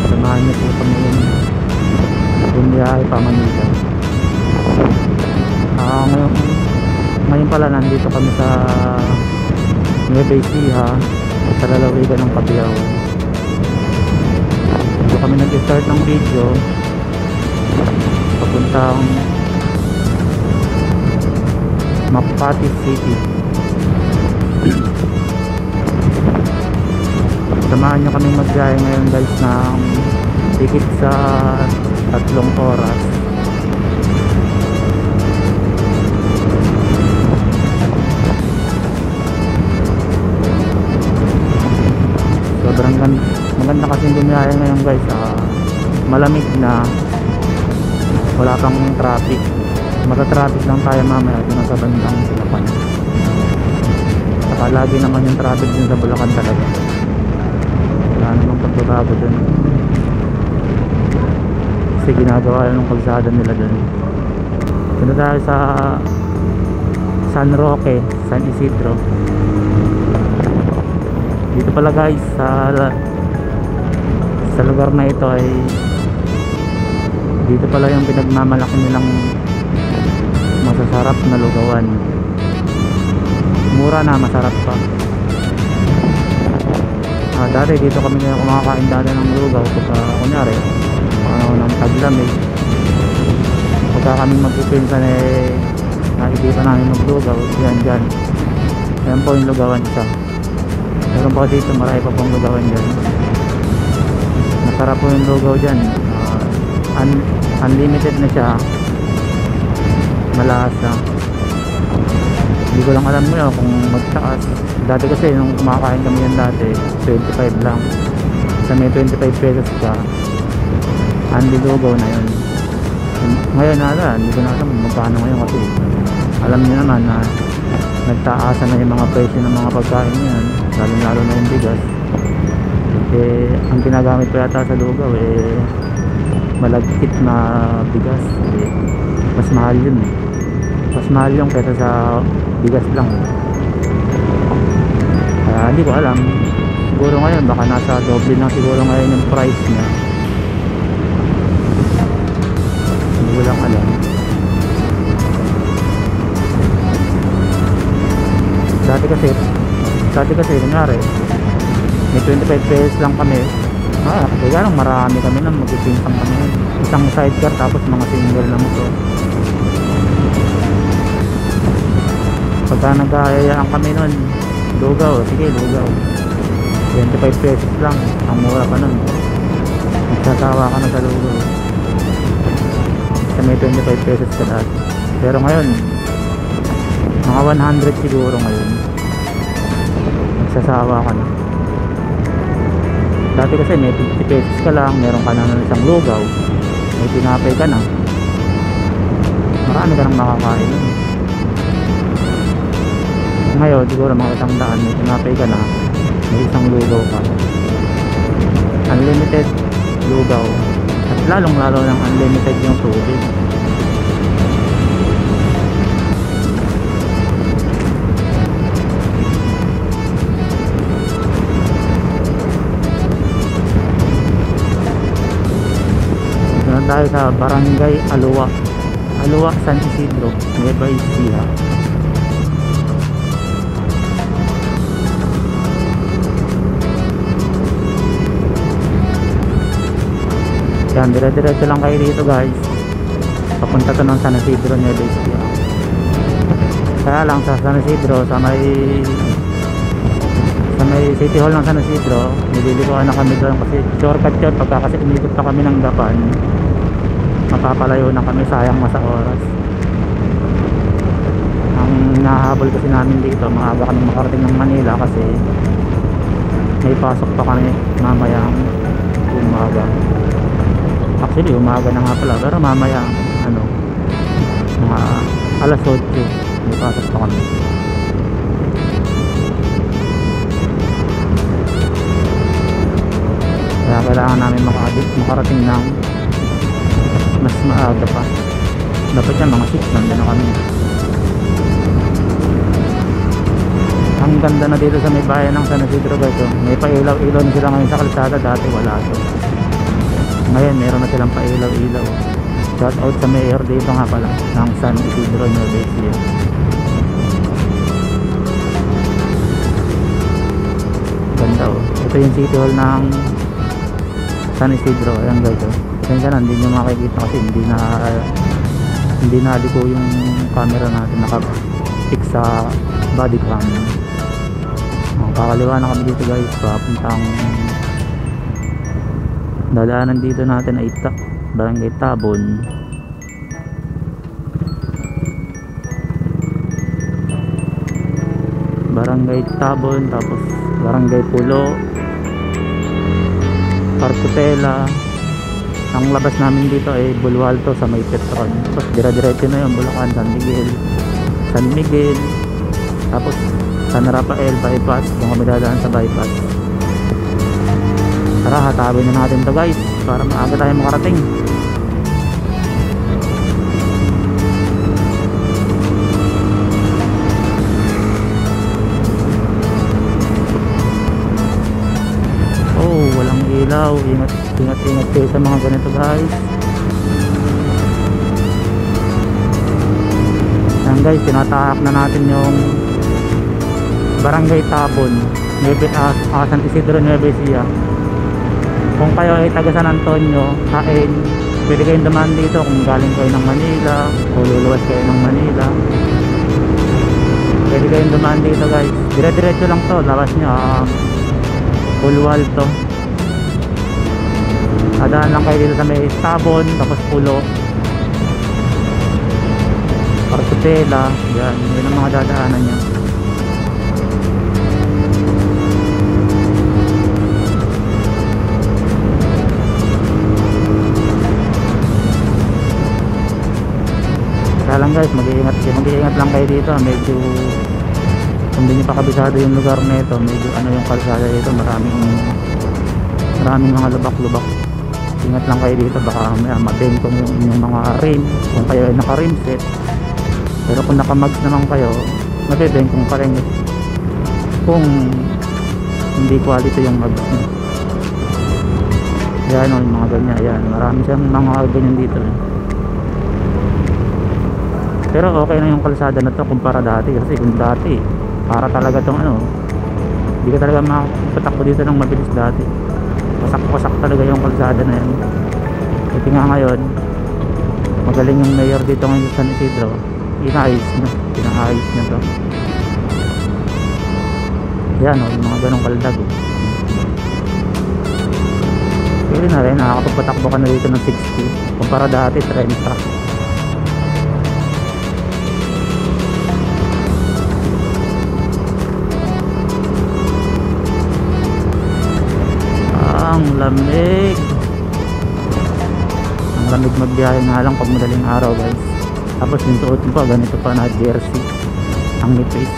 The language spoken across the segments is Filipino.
Samahan niyo po kami yung bumiyahe pa Manila. Ngayon pala nandito kami sa Nueva Ecija, sa lalawigan ng Cabiao. Dito kami nag-start ng video papuntang Makati City. Samahan nyo kami magbiyahe ngayon guys ng tikit sa 3 oras. Sobrang maganda kasi bumiyahe ngayon guys. Malamig na, wala pang traffic. Mata-traffic lang tayo mamaya doon sa bandang Bulacan. Saka lagi naman yung traffic din sa Bulacan talaga. Wala namang pagbabago dun kasi ginagawa yung kalsada nila dun. Punta tayo sa San Roque, San Isidro. Dito pala guys sa lugar na ito ay dito pala yung pinagmamalaki nilang masasarap na lugawan. Mura na, masarap pa. Dati dito kami kumakain dati ng lugaw pagka kunyari ng taglamig. Pagka kami magpipinsan nakikita namin maglugaw dyan. Yan po yung lugawan isa. Meron pa dito marami pa pong lugawan dyan. Masarap po yung lugaw dyan. Unlimited na siya, malasa. Hindi ko lang alam mo kung magtaas. Dati kasi nung kumakain kami yan dati 25 lang. Sa may 25 pesos ka unli lugaw na yun. Ngayon hindi ko na alam magkano ngayon kasi alam niyo naman na nagtaasan na yung mga presyo ng mga pagkain yan, lalo na yung bigas. Ang ginagamit ko yata sa lugaw malagkit na bigas. Mas mahal yun. Mas mahal yung kaysa sa bigas lang. Hindi ko alam, siguro ngayon baka nasa doble lang siguro ngayon yung price niya. Hindi ko lang alam. Dati kasi kunyari may 25 pesos lang kami. Kaya lang marami kami na magpipinsang kami. Isang sidecar tapos mga single na motor. Pagka nagkayayaan kami nun, lugaw, sige lugaw 25 pesos lang, ang mura pa nun. Nagsasawa ka na sa lugaw kasi may 25 pesos ka lahat. Pero ngayon mga 100 siguro ngayon, nagsasawa ka na. Dati kasi may 50 pesos ka lang, meron ka na ng isang lugaw, may tinapay ka na, marami ka nang makakain. Ngayon siguro mga 100, may tinapay ka na, may isang lugaw ka. Unlimited lugaw, at lalong lalo ng unlimited yung tubig. Tayo sa Barangay Alua, San Isidro, Nueva Ecija. Yan, dire-diretso lang kayo dito guys, papunta to ng San Isidro, Nueva Ecija. Kaya lang sa San Isidro, sa may City Hall ng San Isidro, nililikuan na kami doon kasi shortcut yun. Pagka kasi umikot pa kami ng Gapan, mapapalayo na kami, sayang masa oras. Ang hinahabol kasi namin dito, maaga kami makarating ng Manila kasi may pasok pa kami mamayang umaga. Actually umaga na nga pala, pero mamaya mga alas 8 may pasok pa kami. Kaya kailangan namin makarating ng mas maaga pa. Dapat yan mga 6 nandun na kami. ganda na dito sa may bayan ng San Isidro guys. So, may pailaw-ilaw na sila ngayon sa kalsada, dati wala to. Ngayon meron na silang pailaw-ilaw. Shout out sa mayor dito nga pala ng San Isidro, Nueva Ecija. Ganda oh. Ito yung city hall ng San Isidro. Ayan guys oh. Kaya na hindi nyo makikita kasi hindi naliko yung camera natin, naka-fix sa body cam. Kakaliwa na kami dito guys, papuntang dadaanan dito natin ay Barangay Tabon. Barangay Tabon, tapos Barangay Pulo, Parcotela. Ang labas namin dito ay Bulwalto sa may Petron. Tapos dire-diretso na yung Bulacan, San Miguel, tapos San Rafael bypass kung kami dadaan sa bypass. Tara, hatabin na natin to guys para maaga tayo makarating. Oh, walang ilaw. Ingat kayo sa mga ganito guys. Yan guys, tinatahak na natin yung Barangay Tabon, San Isidro, Nueva Ecija. Kung kayo ay taga San Antonio, pwede kayong dumaan dito kung galing kayo ng Manila o luluwas kayo ng Manila. Pwede kayong dumaan dito guys. Dire-diretso lang to, labas nyo Bulwalto. Dadaan lang kayo dito sa may Tabon, tapos Pulo, Parcotela. Yan, yun ang mga dadaanan nyo. Kaya lang guys, mag-iingat lang kayo dito. Medyo kung hindi nyo pa kabisado yung lugar na ito, medyo yung kalsada dito, maraming mga lubak-lubak. Ingat lang kayo dito, baka mabengkong yung mga rim kung kayo ay naka rim set. Pero kung nakamags naman kayo, mabibengkong pa rin kung hindi quality yung mags nyo. Yan o, yung mga ganyan. Yan, marami siyang mga ganyan dito Pero okay na yung kalsada na to kumpara dati. Kasi kung dati, para talaga tong hindi ka talaga makapatakbo dito ng mabilis dati. Wasak-wasak talaga yung kalsada na yan. Kasi nga ngayon, magaling yung mayor dito ngayon sa San Isidro. Pinaayos na to. Yan o, yung mga ganong kaldag Pwede na rin, nakakapagpatakbo ka na dito ng 60 kumpara dati 30. Ang lamig magbiyahe nga lang pag madaling araw guys. Tapos yung suot ko ganito pa na jersey, ang nipis.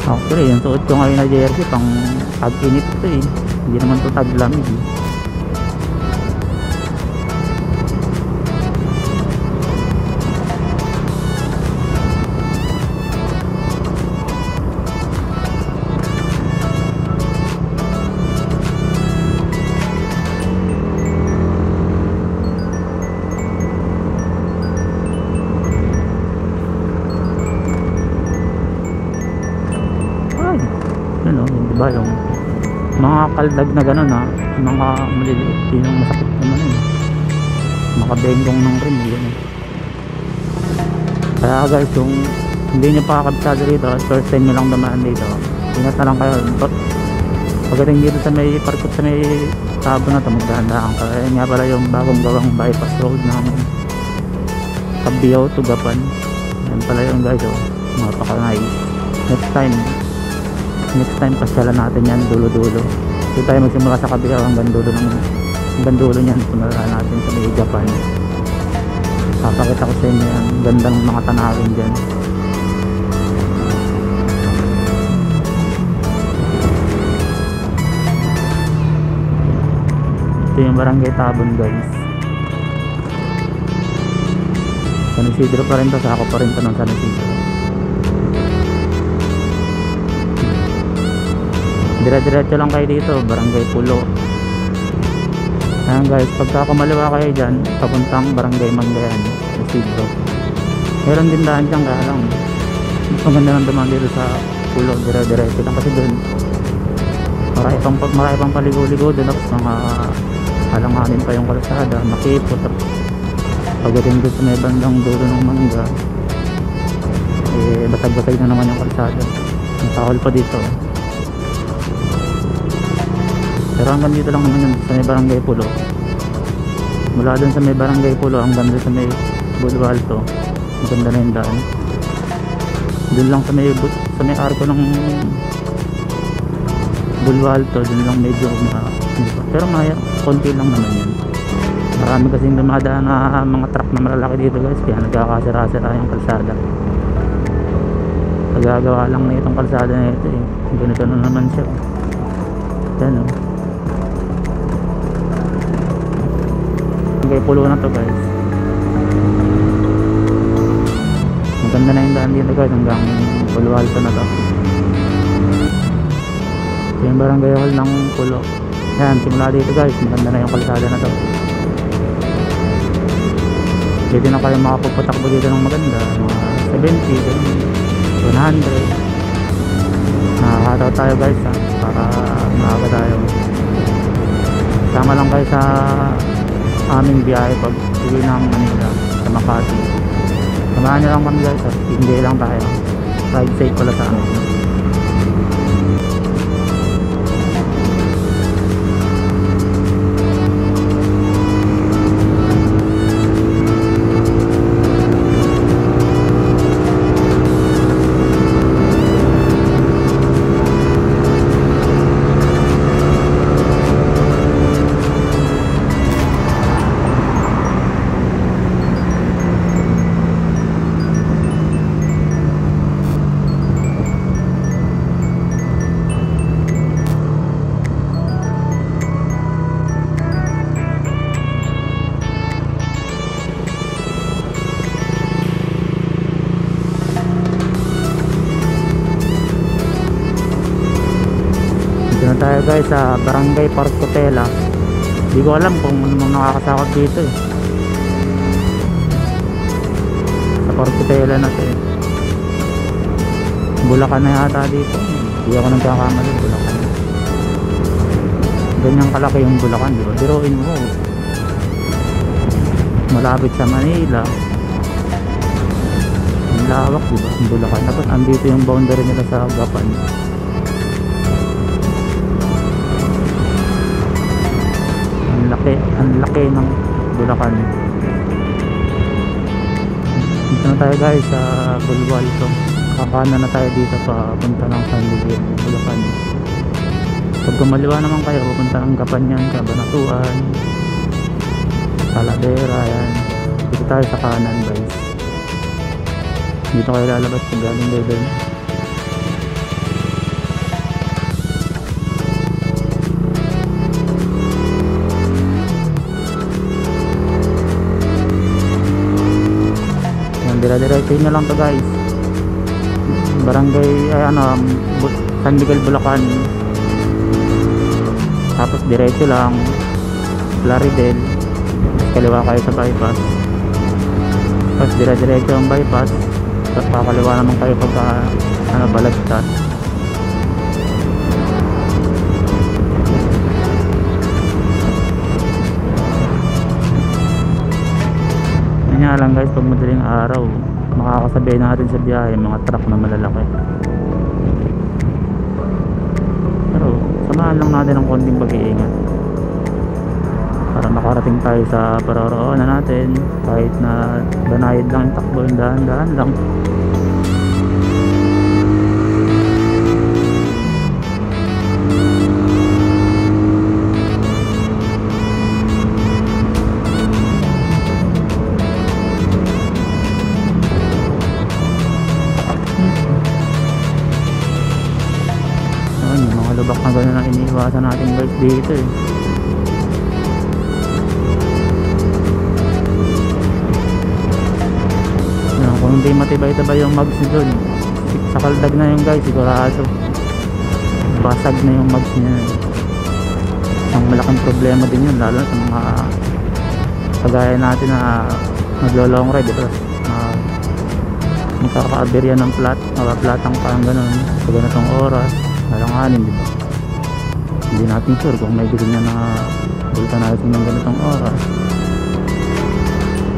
Actually yung suot ko ngayon na jersey pang tag-init ito hindi naman ito tag-lamig Diba yung mga kaldag na gano'n mga maliliit yung masakit naman makabenggong ng rim kaya guys yung hindi nyo pa kakabisado dito, first time nyo lang dumaan dito, ingat na lang kayo pagdating dito sa may parkot sa may Tabon na ito, magdahandaan ka. Kaya nga pala yung bagong gawang bypass road ng Cabiao to Gapan. Yan pala yung guys napaka nice. Next time pasyalan natin yan dulo-dulo. Dito tayo magsimula sa Cabiao hanggang dulo niyan. Punaraan natin sa may Gapan. Papakita ko sa inyo yan, gandang mga tanawin dyan. Ito yung Barangay Tabon guys. San Isidro pa rin to, sako pa rin to ng San Isidro. Dire-diretso lang kayo dito, Barangay Pulo. Ayan guys, pagka kumaliwa kayo dyan, papuntang Barangay Mangayan, Isidro. Meron din daan dyan, kaya lang mas maganda ng dumaan dito sa Pulo, dire-diretso lang kasi doon marami pang paligo-ligo doon, tapos mga alanganin pa yung kalsada, makipot. Tapos pagdating doon sa may bandang dulo ng Mangga, basag-basag na naman yung kalsada, masahol pa dito. Pero hanggang dito lang naman yun sa may Barangay Pulo. Mula dun sa may Barangay Pulo hanggang dun sa may Bulwalto, maganda na yung daan. Dun lang sa may arko ng Bulwalto, dun lang medyo pero maya, konti lang naman yun. Marami kasing dumadaan na mga truck na malalaki dito guys, kaya nagkakasira-sira yung kalsada. Nagagawa lang na itong kalsada na ito eh. Ganito na naman siya. Yan o. Barangay Pulo na to guys. Maganda na yung daan dito guys, hanggang Bulwalto na to. Yung barangay hall ng Pulo. Yan, simula dito guys, maganda na yung kalsada na to. Pwede na kayo makapagpatakbo dito ng maganda, mga 70, 100. Nakakataw tayo guys ha, para maaga tayo. Sama lang kayo sa aming biyahe pag uwi ng Manila sa Makati. Samahan nyo lang kami guys ha, hindi lang tayo. Ride safe pala sa amin. Tayo guys sa Barangay Parcotela. Hindi ko alam kung ano nakakasakot dito eh. Sa Parcotela na to eh. Bulacan na yata dito. Hindi ako nagkakamali, Bulacan. Ganyang kalaki yung Bulacan, di ba? Biruin mo, malapit sa Manila, ang lawak, di ba? Ang Bulacan. Tapos andito yung boundary nila sa Gapan. Ang laki ng Bulacan. Dito na tayo guys sa Bulwalto. Kakanan na tayo dito pa punta ng San Miguel, Bulacan. Pag kumaliwa naman kayo, pupunta ng Gapanyan, Cabanatuan, Talavera, yan. Dito tayo sa kanan guys. Dito kayo lalabas pag galing Beben. Dire-diretso nyo lang to guys. Barangay San Miguel, Bulacan. Tapos diretso lang Plaridel, kaliwa kayo sa bypass. Tapos dire-diretso ang bypass, tapos kakaliwa naman kayo pagka Balagtas. Nga lang guys, pag madaling araw makakasabay natin sa biyahe mga truck na malalaki. Pero samahan lang natin ng konting pag-iingat para makarating tayo sa paroroonan natin kahit na banayad lang yung takbo, yung dahan-dahan lang. Lubak na gano'n ang iniiwasan natin guys dito eh. Kung hindi matibay-tabay yung mags doon, sa kaldag na yung guys, sigurado basag na yung mags niya. Ang malaking problema din yun, lalo sa mga kagaya natin na naglo-long ride, ito magkaka-aberya ng platang parang ganun sa ganitong oras, alanganin, di ba? Hindi natin sure kung may bilhin na vulcanizing ng ganitong oras.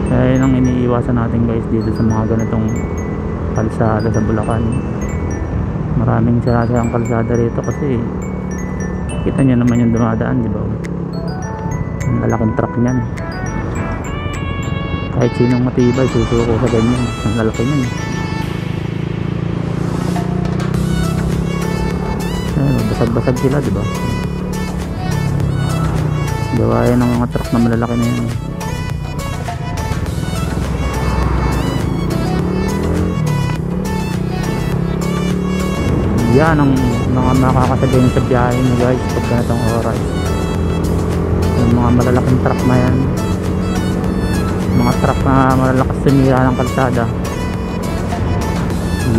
Kaya yun ang iniiwasan natin guys dito sa mga ganitong kalsada sa Bulacan. Maraming sirang kalsada rito kasi kita nyo naman yung dumadaan, di ba? Ang lalaking truck niyan, kahit sinong matibay susuko sa ganyan, ang lalaki niyan. Ayun, basag-basag sila, di ba? Gawain ng mga truck na malalaki na yan. Yan ang mga makakasabihin sa biyahe nyo guys pag ganitong oras. Yung mga malalaking truck na yan, mga truck na malalakas sumira ng kalsada,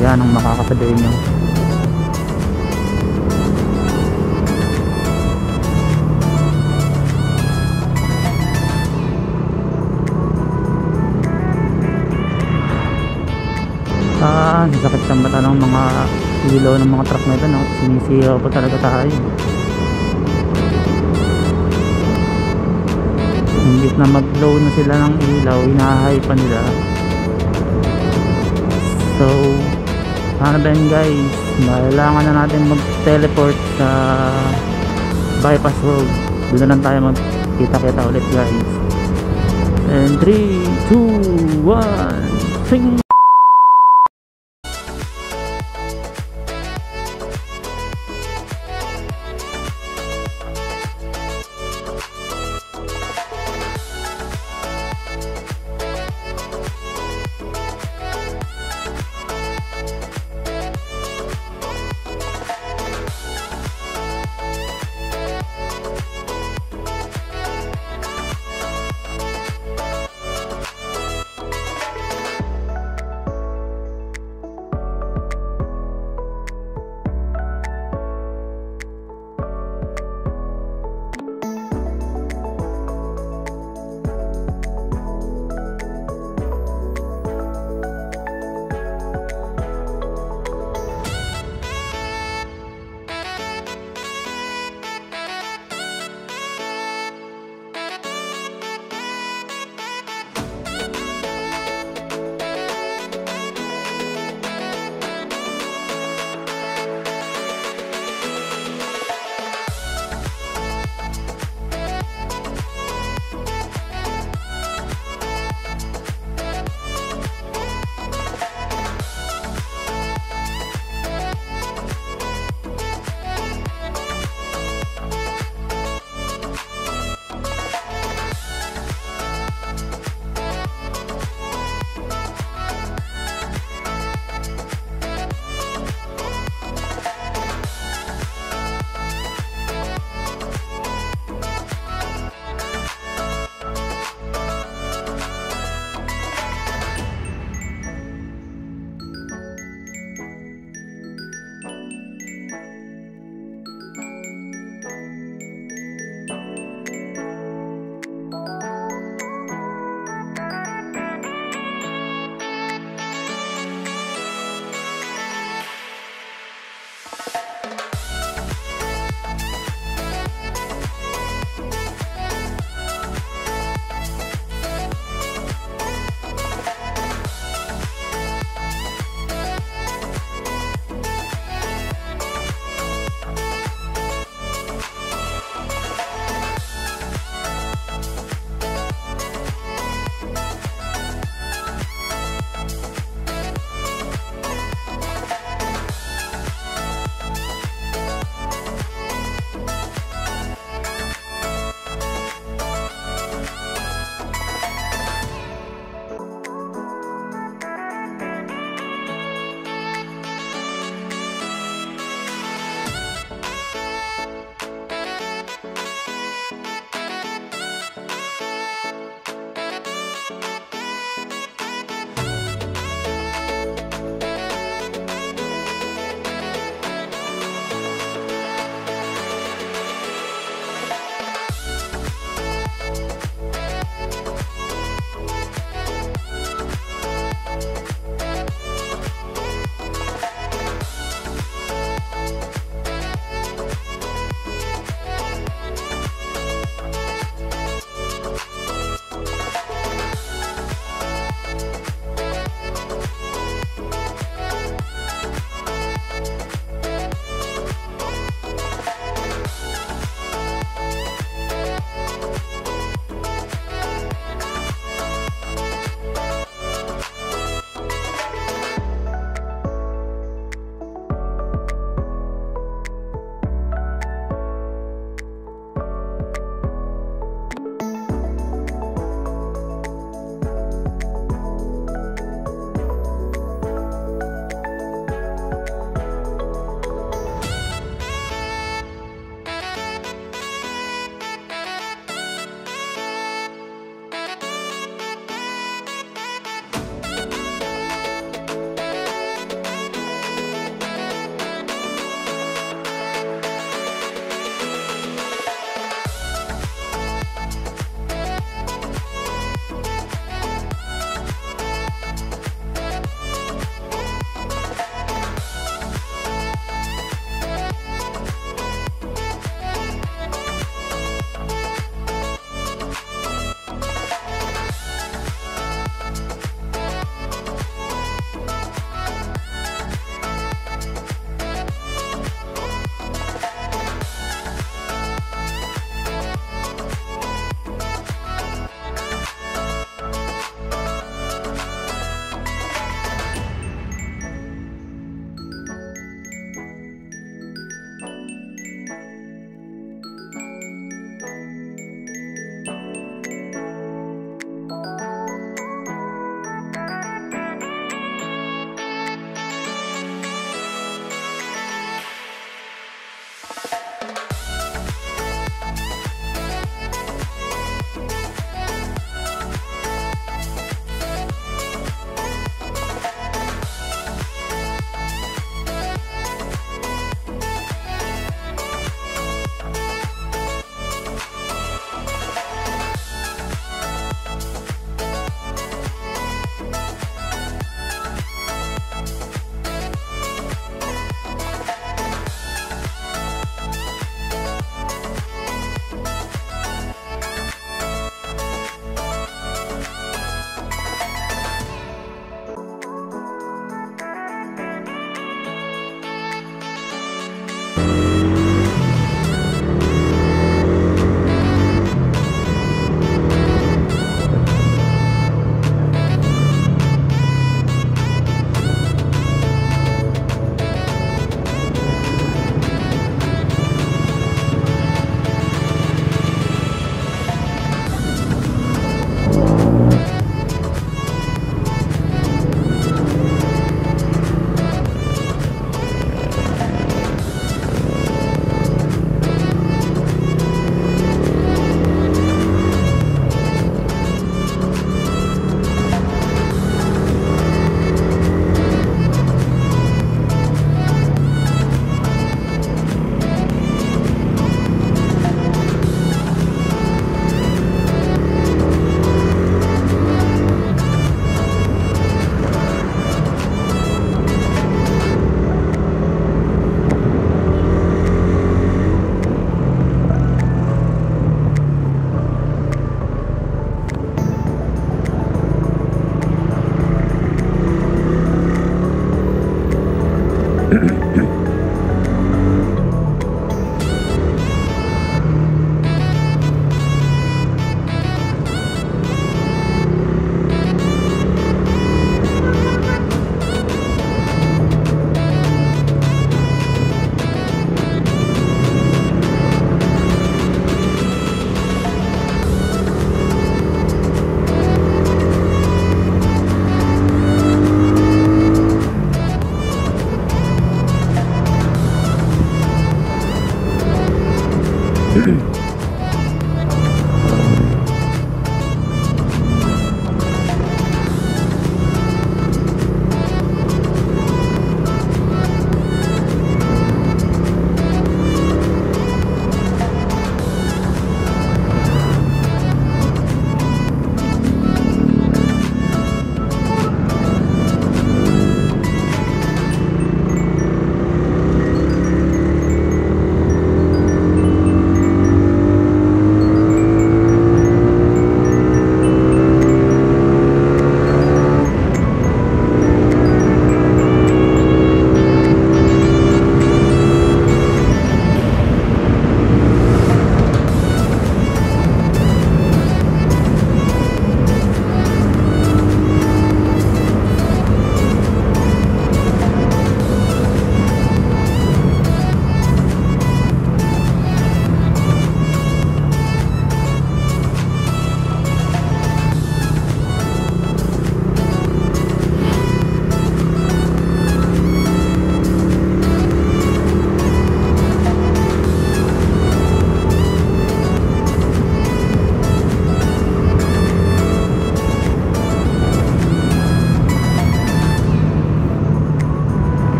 yan ang makakasabihin nyo. Sakit sa mata ng mga ilaw ng mga truck na ito, no? Sinisiyaw pa talaga tayo. Imbis na mag-blow na sila ng ilaw, hinahay pa nila. So ano ba yun guys, kailangan na natin mag-teleport sa bypass road. Doon na lang tayo magkita-kita ulit guys. And 3, 2, 1 sing!